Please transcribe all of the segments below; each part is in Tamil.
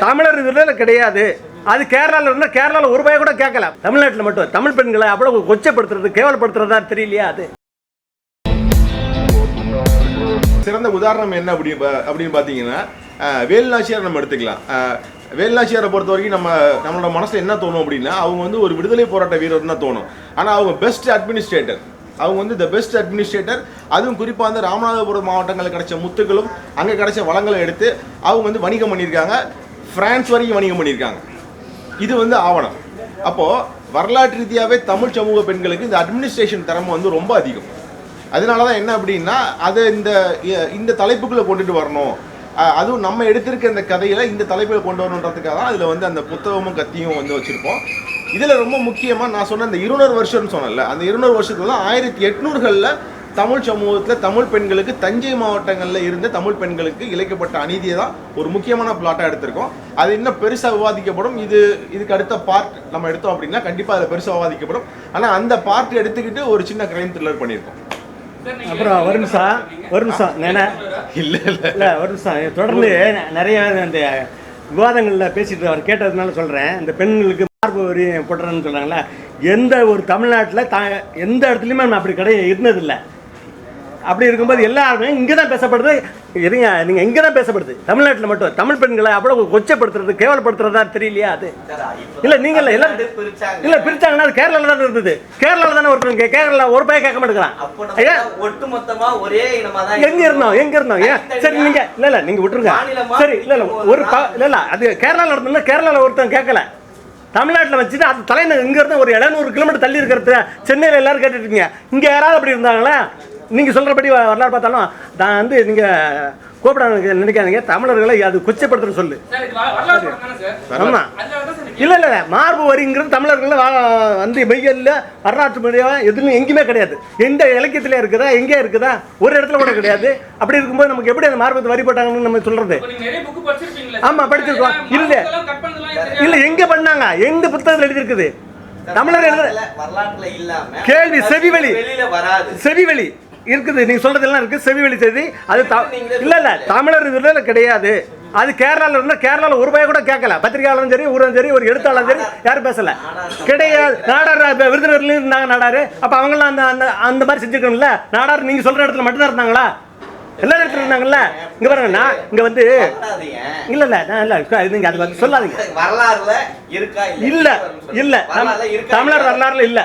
தமிழர் இதில் கிடையாது. அது கேரளாவில் இருந்தால் கேரளாவில் ஒரு ரூபாய் கூட கேட்கல. தமிழ்நாட்டில் மட்டும் தமிழ் பெண்களை அவ்வளோ கொச்சப்படுத்துறது கேவலப்படுத்துறதா தெரியலையா? அது சிறந்த உதாரணம் என்ன அப்படின்னு பார்த்தீங்கன்னா வேலுநாச்சியார் நம்ம எடுத்துக்கலாம். வேலுநாச்சியாரை பொறுத்த வரைக்கும் நம்மளோட மனசில் என்ன தோணும் அப்படின்னா, அவங்க வந்து ஒரு விடுதலை போராட்ட வீரர் தான் தோணும். ஆனால் அவங்க பெஸ்ட் அட்மினிஸ்ட்ரேட்டர். அவங்க வந்து த பெஸ்ட் அட்மினிஸ்ட்ரேட்டர். அதுவும் குறிப்பாக வந்து ராமநாதபுரம் மாவட்டங்களில் கிடைச்ச முத்துக்களும் அங்கே கிடைச்ச வளங்களை எடுத்து அவங்க வந்து வணிகம் பண்ணியிருக்காங்க. பிரான்ஸ் வரைக்கும் வணிகம் பண்ணியிருக்காங்க. இது வந்து ஆவணம். அப்போது வரலாற்று ரீதியாகவே தமிழ் சமூக பெண்களுக்கு இந்த அட்மினிஸ்ட்ரேஷன் திறமை வந்து ரொம்ப அதிகம். அதனால தான் என்ன அப்படின்னா, அதை இந்த தலைப்புக்குள்ளே கொண்டுட்டு வரணும். அதுவும் நம்ம எடுத்திருக்க இந்த கதையில் இந்த தலைப்பில் கொண்டு வரணுன்றதுக்காக தான் அதில் வந்து அந்த புத்தகமும் கத்தியும் வந்து வச்சுருப்போம். இதில் ரொம்ப முக்கியமாக நான் சொன்ன அந்த 200 வருஷம்னு சொன்னேன்ல, அந்த 200 வருஷத்துல தான் 1800களில் தமிழ் சமூகத்தில் தமிழ் பெண்களுக்கு தஞ்சை மாவட்டங்களில் இருந்த தமிழ் பெண்களுக்கு இழைக்கப்பட்ட அநீதியை தான் ஒரு முக்கியமான பிளாட்டாக எடுத்திருக்கோம். அது இன்னும் பெருசாக விவாதிக்கப்படும். இதுக்கு அடுத்த பார்ட் நம்ம எடுத்தோம் அப்படின்னா கண்டிப்பாக அதில் பெருசாக விவாதிக்கப்படும். ஆனால் அந்த பார்ட் எடுத்துக்கிட்டு ஒரு சின்ன கிரைம் த்ரில்லர் பண்ணியிருக்கோம். அப்புறம் ஒரு நிமிஷம் இல்லை ஒரு நிமிஷம் தொடர்ந்து நிறைய அந்த விவாதங்களில் பேசிட்டு அவர் கேட்டதுனால சொல்கிறேன். இந்த பெண்களுக்கு மார்பு வரி போட்டுறேன்னு சொல்கிறாங்களே, எந்த ஒரு தமிழ்நாட்டில் எந்த இடத்துலையுமே நம்ம அப்படி இருந்ததில்லை. அப்படி இருக்கும்போது எல்லாருமே இங்கே தான் பேசப்படுது. இருங்க, நீங்கள் இங்கே தான் பேசப்படுது. தமிழ்நாட்டில் மட்டும் தமிழ் பெண்களை அவ்வளோ கொச்சப்படுத்துறது கேவலப்படுத்துறதா தெரியலையா? அது இல்லை நீங்கள் இல்லை எல்லாம் இல்லை பிரிச்சாங்கன்னா அது கேரளாவில் தானே இருந்தது. கேரளாவில் தானே ஒருத்தர் கேரளா ஒரு ரூபாய் கேட்க மாட்டேங்கிறான். எங்கே இருந்தோம் ஏன் சரி நீங்கள் இல்லை நீங்கள் விட்டுருங்க. சரி இல்லை இல்லை அது கேரளாவில் இருந்தோம்னா கேரளாவில் ஒருத்தன் கேட்கல. தமிழ்நாட்டில் வச்சுட்டு அது தலைநகர் இங்கேருந்து ஒரு 700 கிலோமீட்டர் தள்ளி இருக்கிறது சென்னையில் எல்லோரும் கேட்டுட்ருக்கீங்க. இங்கே யாராவது அப்படி இருந்தாங்களே? நீங்கள் சொல்கிறபடி வரலாறு பார்த்தாலும் நான் வந்து நீங்கள் கூப்பிட நினைக்காதீங்க. தமிழர்களை அது கொச்சப்படுத்துற சொல்லு. ஆமாம் இல்லை மார்பு வரிங்கிறது தமிழர்கள் வந்து மெய்யல்ல வரலாற்று மொழியாக எதுவும் எங்கேயுமே கிடையாது. எந்த இலக்கியத்திலே இருக்குதா? எங்கே இருக்குதா? ஒரு இடத்துல கூட கிடையாது. அப்படி இருக்கும்போது நமக்கு எப்படி அந்த மார்பு வரி போட்டாங்கன்னு நம்ம சொல்கிறது? ஆமாம் படிச்சிருக்கோம். இல்லை எங்கே பண்ணாங்க? எந்த புத்தகத்தில் எழுதியிருக்குது? தமிழர் கேள்வி செவிவெளி இருக்குது. நீங்க சொல்றதெல்லாம் இருக்கு. செவிவெளி செய்தி. அது இல்ல தமிழர் இதில் கிடையாது. அது கேரளாவில் இருந்தால் கேரளாவில் ஒரு ரூபாய் கூட கேட்கல. பத்திரிகையாளரும் சரி ஊரும் சரி ஒரு எழுத்தாளரும் சரி யாரும் பேசல கிடையாது. நாடார் விருதுநகர்லேயும் இருந்தாங்க நாடாரு. அப்போ அவங்களாம் அந்த மாதிரி செஞ்சுக்கணும்ல. நாடார் நீங்கள் சொல்கிற இடத்துல மட்டும்தான் இருந்தாங்களா? எல்லா இடத்துல இருந்தாங்கல்ல. இங்க பாருங்க, நான் இங்க வந்து இல்ல நீங்க அது வந்து சொல்லாதீங்க. வரலாறுல இருக்கா? இல்ல தமிழர் வரலாறுல இல்ல.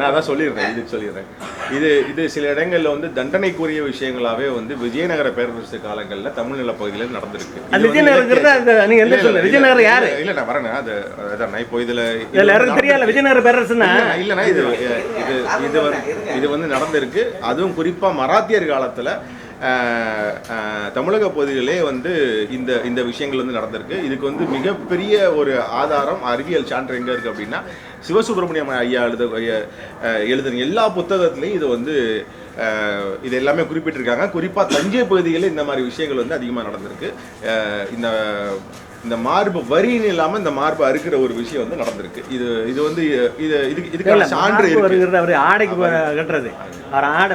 நான் அதான் சொல்லிடுறேன். இது சில இடங்கள்ல வந்து தண்டனைக்குரிய விஷயங்களாவே வந்து விஜயநகர பேரரசு காலங்கள்ல தமிழ் நிலப்பகுதியில நடந்திருக்கு. விஜயநகர் யாரு? இல்ல நான் வரேன். அதான் இப்போ இதுல தெரியல விஜயநகர பேரரசுன்னா இல்லைன்னா இது வந்து நடந்திருக்கு. அதுவும் குறிப்பா மராத்தியர் காலத்துல தமிழக பகுதிகளே வந்து இந்த விஷயங்கள் வந்து நடந்திருக்கு. இதுக்கு வந்து மிகப்பெரிய ஒரு ஆதாரம் அறிவியல் சான்று எங்கே இருக்குது அப்படின்னா, சிவசுப்பிரமணியம் ஐயா எழுதுன எல்லா புத்தகத்துலேயும் இது வந்து இது எல்லாமே குறிப்பிட்டிருக்காங்க. குறிப்பாக தஞ்சை பகுதிகளில் இந்த மாதிரி விஷயங்கள் வந்து அதிகமாக நடந்திருக்கு. இந்த மார்பு வரின்னு இல்லாமல் இந்த மார்பு அறுக்கிற ஒரு விஷயம் வந்து நடந்திருக்கு. இது வந்து இதுக்கான சான்று இருக்கு. அவர் ஆடைக்கு கட்டுறது அவர் ஆடை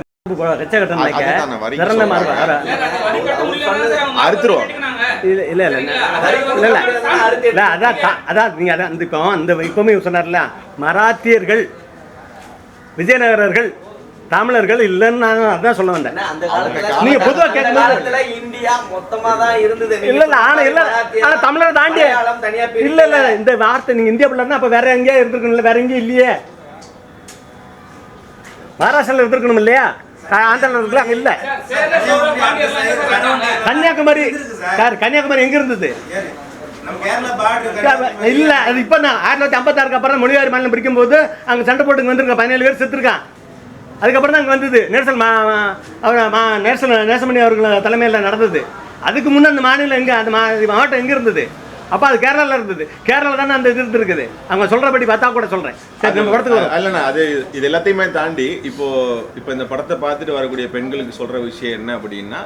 மராத்தியர்கள் விஜயநகரர்கள் தமிழர்கள் இல்லைன்னு நான் அதான் சொல்ல வந்தேன். நீங்க பொதுவா கேட்கும்போது இந்தியா மொத்தமா தான் இருந்தது. ஆனா தமிழரை தாண்டி இல்ல இந்த வார்த்தை நீங்க இந்தியா பிள்ளைன்னா அப்ப வேற எங்கேயா இருந்திருக்கணும்? வேற எங்கேயும் இல்லையே. மகாராஷ்டிரால இருந்திருக்கணும் இல்லையா? ஆந்திரா அங்க இல்ல. கன்னியாகுமரி எங்க இருந்தது? இல்ல அது இப்ப 1956 அப்புறம் மொழிவாரி மாநிலம் பிடிக்கும் போது அங்க சண்டை போட்டு வந்திருக்கான். 17 பேர் செத்துருக்கான். அதுக்கப்புறம் தான் அங்க வந்தது நேசமணி அவர்கள் தலைமையில் நடந்தது. அதுக்கு முன்னே அந்த மாநிலம் எங்க, அந்த மாவட்டம் எங்க இருந்தது? அப்போ அது கேரளாவில் இருந்தது. கேரளாவில் தானே அந்த இது இருக்குது. அவங்க சொல்கிறபடி பார்த்தா கூட சொல்கிறேன். சரி நம்ம படத்துக்கு இல்லைண்ணா, அது இது எல்லாத்தையுமே தாண்டி இப்போ இந்த படத்தை பார்த்துட்டு வரக்கூடிய பெண்களுக்கு சொல்கிற விஷயம் என்ன அப்படின்னா,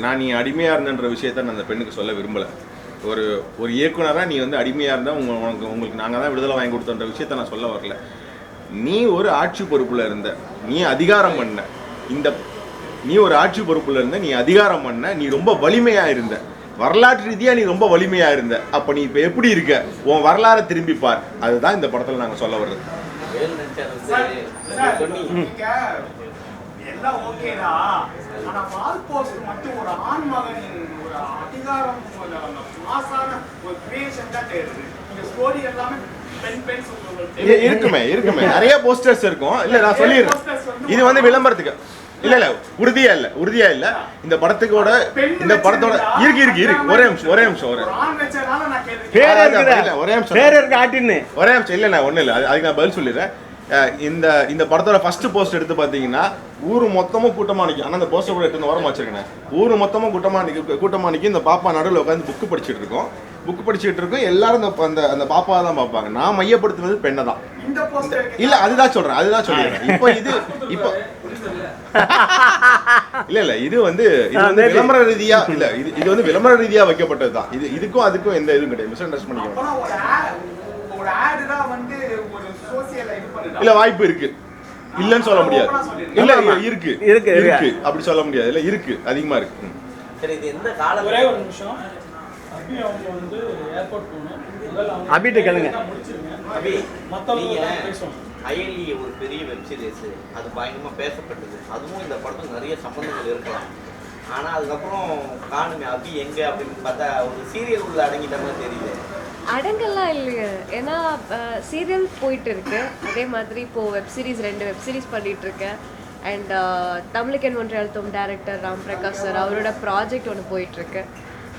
நான் நீ அடிமையாக இருந்தன்ற விஷயத்த நான் அந்த பெண்ணுக்கு சொல்ல விரும்பலை. ஒரு இயக்குனராக நீ வந்து அடிமையாக இருந்தால் உங்களுக்கு நாங்கள் தான் விடுதலை வாங்கி கொடுத்தோன்ற விஷயத்த நான் சொல்ல வரல. நீ ஒரு ஆட்சி பொறுப்பில் இருந்த, நீ அதிகாரம் பண்ண, நீ ஒரு ஆட்சி பொறுப்புல இருந்த, நீ அதிகாரம் பண்ண, நீ ரொம்ப வலிமையா இருந்த, வரலாற்று ரீதியா நீ ரொம்ப வலிமையா இருந்த. அப்ப நீ இப்ப எப்படி இருக்க, உன் வரலாறை திரும்பி பார். அதுதான் இந்த படத்துல நாங்க சொல்ல வர்றது. எல்லாம் ஓகேடா, ஆனா வால் போஸ்ட் மட்டும் ஒரு ஆண் மகன் ஒரு அதிகாரம் மாசான ஒரு கிரியேஷன் தான் தெரியுது. இந்த ஸ்டோரி எல்லாமே இருக்குமே நிறைய போஸ்டர்ஸ் இருக்கும். இல்ல நான் சொல்லிடுறேன், இது வந்து விளம்பரத்துக்கு இல்ல உறுதியா இல்ல இந்த படத்துக்கோட இந்த படத்தோட இருக்கு ஒரே நிமிஷம் இல்ல நான் ஒண்ணு இல்ல அதுக்கு நான் பதில் சொல்லிடுறேன். இந்த படத்தோட ஃபர்ஸ்ட் போஸ்ட் எடுத்து பாத்தீங்கன்னா ஊரு மொத்தமும் கூட்டமா நிற்கும். ஆனா அந்த போஸ்டர் கூட எடுத்து ஓரமா வச்சிருக்கேன். ஊரு மொத்தமும் கூட்டமா நிற்கும். இந்த பாப்பா நடுவில் உட்காந்து புக்கு படிச்சுட்டு இருக்கோம். எல்லாரும் அந்த பாப்பா தான் பார்ப்பாங்க. நான் மையப்படுத்துனது பெண்ணை தான். இல்ல அதுதான் சொல்றேன். இப்போ இல்ல இது வந்து விளம்பர ரீதியா இல்ல, இது வந்து விளம்பர ரீதியா வைக்கப்பட்டது தான். இதுக்கும் அதுக்கும் எந்த இதுவும் கிடையாது. மிஸ் அண்டர்ஸ்டாண்ட் பண்ணிக்கணும். இல்ல வாய்ப்பு இருக்கு, இல்லன்னு சொல்ல முடியாது. இல்ல இருக்கு அப்படி சொல்ல முடியாது. இல்ல இருக்கு, அதிகமா இருக்கு. சரி, இது எந்த கால ஒரே ஒரு நிமிஷம். அபி அவங்க வந்து ஏர்போர்ட் போகணும். அபிட்ட கேளுங்க. அபி மத்தவங்க பேசுவாங்க. அயலி ஒரு பெரிய வெப் சீரிஸ், அது பயங்கரமா பேசப்பட்டது. அதுவும் இந்த படத்துக்கு நிறைய சம்பந்தங்கள் இருக்கலாம். ஆனா அதுக்கப்புறம் காணுமே அபி எங்க அப்படின்னு பார்த்தா ஒரு சீரியல் உள்ள அடங்கிட்ட மாதிரி தெரியுது. அடங்கெல்லாம் இல்லைங்க. ஏன்னா சீரியல் போயிட்டு இருக்கு, அதே மாதிரி இப்போது வெப்சீரிஸ் 2 வெப்சீரிஸ் பண்ணிகிட்டு இருக்கேன். அண்ட் தமிழுக்கென் ஒன்றை அழுத்தம் டைரக்டர் ராம் பிரகாஷ் சார் அவரோட ப்ராஜெக்ட் ஒன்று போயிட்டுருக்கு.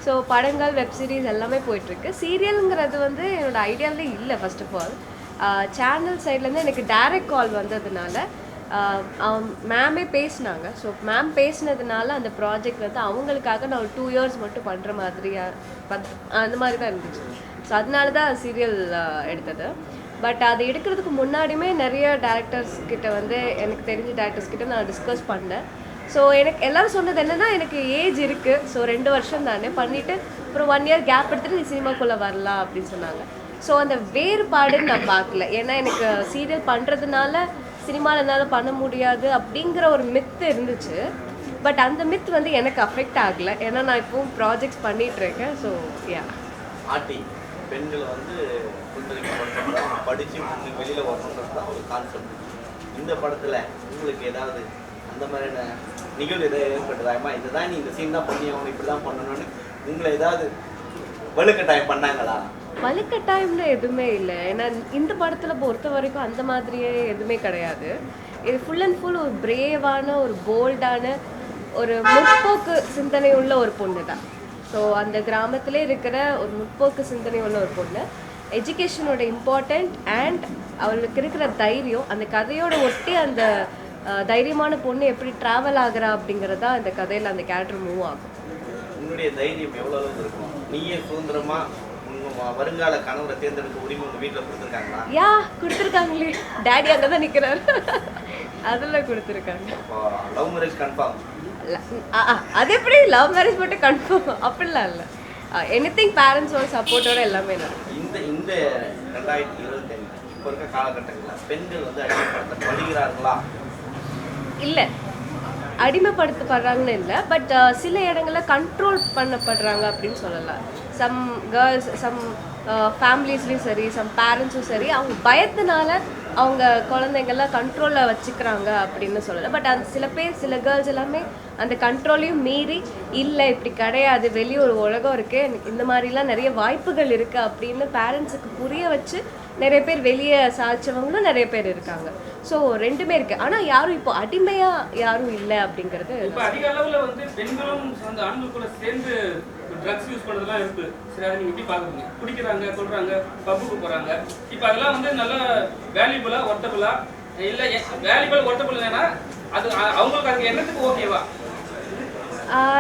ஸோ படங்கள் வெப்சீரிஸ் எல்லாமே போயிட்டுருக்கு. சீரியலுங்கிறது வந்து என்னோட ஐடியாவிலே இல்லை. ஃபர்ஸ்ட் ஆஃப் ஆல் சேனல் சைட்லேருந்து எனக்கு டைரக்ட் கால் வந்ததுனால மேமே பேசினாங்க. ஸோ மேம் பேசினதுனால அந்த ப்ராஜெக்ட் வந்து அவங்களுக்காக நான் ஒரு 2 years மட்டும் பண்ணுற மாதிரி அந்த மாதிரி தான் இருந்துச்சு. ஸோ அதனால தான் சீரியல் எடுத்தது. பட் அது எடுக்கிறதுக்கு முன்னாடியுமே நிறைய டேரக்டர்ஸ் கிட்ட வந்து எனக்கு தெரிஞ்ச டேரக்டர்ஸ் கிட்ட நான் டிஸ்கஸ் பண்ணேன். ஸோ எனக்கு எல்லோரும் சொன்னது என்னென்னா, எனக்கு ஏஜ் இருக்குது, ஸோ 2 வருஷம் தானே பண்ணிவிட்டு அப்புறம் 1 year கேப் எடுத்துகிட்டு நீ சினிமாக்குள்ளே வரலாம் அப்படின்னு சொன்னாங்க. ஸோ அந்த வேறுபாடுன்னு நான் பார்க்கல. ஏன்னா எனக்கு சீரியல் பண்ணுறதுனால சினிமாவில் என்னால் பண்ண முடியாது அப்படிங்கிற ஒரு மித்து இருந்துச்சு. பட் அந்த மித் வந்து எனக்கு அஃபெக்ட் ஆகலை. ஏன்னா நான் இப்போவும் ப்ராஜெக்ட்ஸ் பண்ணிகிட்ருக்கேன். ஸோ ஆர்டி பெண்களை வந்து படித்து வெளியில் வரணுன்றது தான் ஒரு கான்செப்ட். இந்த படத்தில் உங்களுக்கு ஏதாவது அந்த மாதிரியான நிகழ்வு எதாவது ஏற்பட்டதாயமா, இதுதான் நீ இந்த சீன் தான் பண்ணி அவங்க இப்படி தான் பண்ணணும்னு உங்களை ஏதாவது வலுக்கட்டாயம் பண்ணாங்களா? வலுக்கட்டாயம்னு எதுவுமே இல்லை. ஏன்னா இந்த படத்தில் பொறுத்த வரைக்கும் அந்த மாதிரியே எதுவுமே கிடையாது. இது ஃபுல் அண்ட் ஃபுல் ஒரு பிரேவான, ஒரு போல்டான, ஒரு முற்போக்கு சிந்தனை உள்ள ஒரு பொண்ணு தான். ஸோ அந்த கிராமத்திலே இருக்கிற ஒரு முற்போக்கு சிந்தனை உள்ள ஒரு பொண்ணு. எஜுகேஷனோட இம்பார்ட்டண்ட் அண்ட் அவளுக்கு இருக்கிற தைரியம், அந்த கதையோட ஒட்டி அந்த தைரியமான பொண்ணு எப்படி ட்ராவல் ஆகுறா அப்படிங்கிறதா இந்த கதையில் அந்த கேரக்டர் மூவ் ஆகும். உன்னுடைய தைரியம் எவ்வளோ இருக்கும்? நீயே சுதந்திரமா வருங்கால கணவரை தேர்ந்தெடுக்க உரிமை உங்க வீட்டில் கொடுத்துருக்காங்களா? யா கொடுத்துருக்காங்களே, டேடி அங்கே தான் நிற்கிறாரு. அதெல்லாம் கொடுத்துருக்காங்க. Love marriage confirm? அது எப்படி லவ் மேரேஜ் மட்டும் கன்ஃபார்ம் அப்படிலாம் இல்லை. எனிதிங் பேரண்ட்ஸோட சப்போர்ட்டோட எல்லாமே நடக்கும். இந்த 2025 இப்போ இருக்க காலகட்டங்களில் பெண்கள் வந்து அடிமைப்படுத்தப்படுகிறார்களா? இல்லை, அடிமைப்படுத்தப்படுறாங்கன்னு இல்லை. பட் சில இடங்களில் கண்ட்ரோல் பண்ணப்படுறாங்க அப்படின்னு சொல்லலாம். சம் கேர்ள்ஸ், சம் ஃபேமிலிஸ்லேயும் சரி, சம் பேரண்ட்ஸும் சரி, அவங்க பயத்தினால அவங்க குழந்தைங்கள்லாம் கண்ட்ரோலில் வச்சுக்கிறாங்க அப்படின்னு சொல்லலை. பட் அந்த சில பேர், சில கேர்ள்ஸ் எல்லாமே அந்த கண்ட்ரோலையும் மீறி இல்லை இப்படி கிடையாது, வெளியே ஒரு உலகம் இருக்குது, இந்த மாதிரிலாம் நிறைய வாய்ப்புகள் இருக்குது அப்படின்னு பேரண்ட்ஸுக்கு புரிய வச்சு நிறைய பேர் வெளியே சாதிச்சவங்களும் நிறைய பேர் இருக்காங்க. ஸோ ரெண்டுமே இருக்கு. ஆனால் யாரும் இப்போ அடிமையாக யாரும் இல்லை அப்படிங்கிறது. இப்போ அதிக அளவில் வந்து பெண்களும் அந்த ஆண்களுக்குள்ள சேர்ந்து ட்ரக்ஸ் யூஸ் பண்ணுறதுலாம் இருக்குது. சரி, அதை நீங்கள் எப்படி பார்க்குறீங்க? குடிக்கிறாங்க, சொல்கிறாங்க, பப்புக்கு போகிறாங்க. இப்போ அதெல்லாம் வந்து நல்லா வேல்யூபுளாக ஒர்த்தபுளாக இல்லை, வேல்யூபுள் ஒர்த்தபுள் இல்லைன்னா அது அவங்களுக்கு அதுக்கு என்னத்துக்கு ஓகேவா?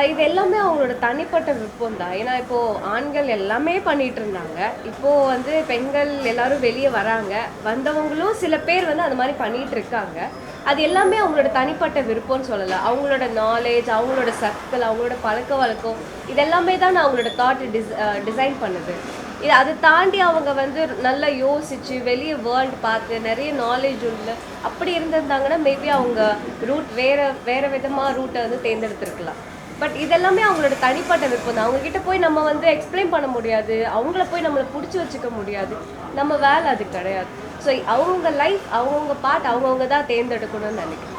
இது எல்லாமே அவங்களோட தனிப்பட்ட விருப்பம் தான். ஏன்னா இப்போது ஆண்கள் எல்லாமே பண்ணிகிட்டு இருந்தாங்க, இப்போது வந்து பெண்கள் எல்லாரும் வெளியே வராங்க, வந்தவங்களும் சில பேர் வந்து அந்த மாதிரி பண்ணிகிட்டு இருக்காங்க. அது எல்லாமே அவங்களோட தனிப்பட்ட விருப்பம்னு சொல்லலாம். அவங்களோட நாலேஜ், அவங்களோட சர்க்கிள், அவங்களோட பழக்க வழக்கம், இதெல்லாமே தான் அவங்களோட தாட் டிசைன் பண்ணுது. இது அதை தாண்டி அவங்க வந்து நல்லா யோசிச்சு வெளியே வேர்ல்டு பார்த்து நிறைய நாலேஜ் உள்ள அப்படி இருந்திருந்தாங்கன்னா மேபி அவங்க ரூட் வேற விதமாக ரூட்டை வந்து தேர்ந்தெடுத்திருக்கலாம். பட் இதெல்லாமே அவங்களோட தனிப்பட்ட விருப்பம் தான். அவங்கக்கிட்ட போய் நம்ம வந்து எக்ஸ்பிளைன் பண்ண முடியாது, அவங்கள போய் நம்மளை பிடிச்சி வச்சுக்க முடியாது, நம்ம வேலை அது கிடையாது. ஸோ அவங்க லைஃப் அவங்கவுங்க பார்ட் அவங்கவுங்க தான் தேர்ந்தெடுக்கணும்னு நினைக்கிறேன்.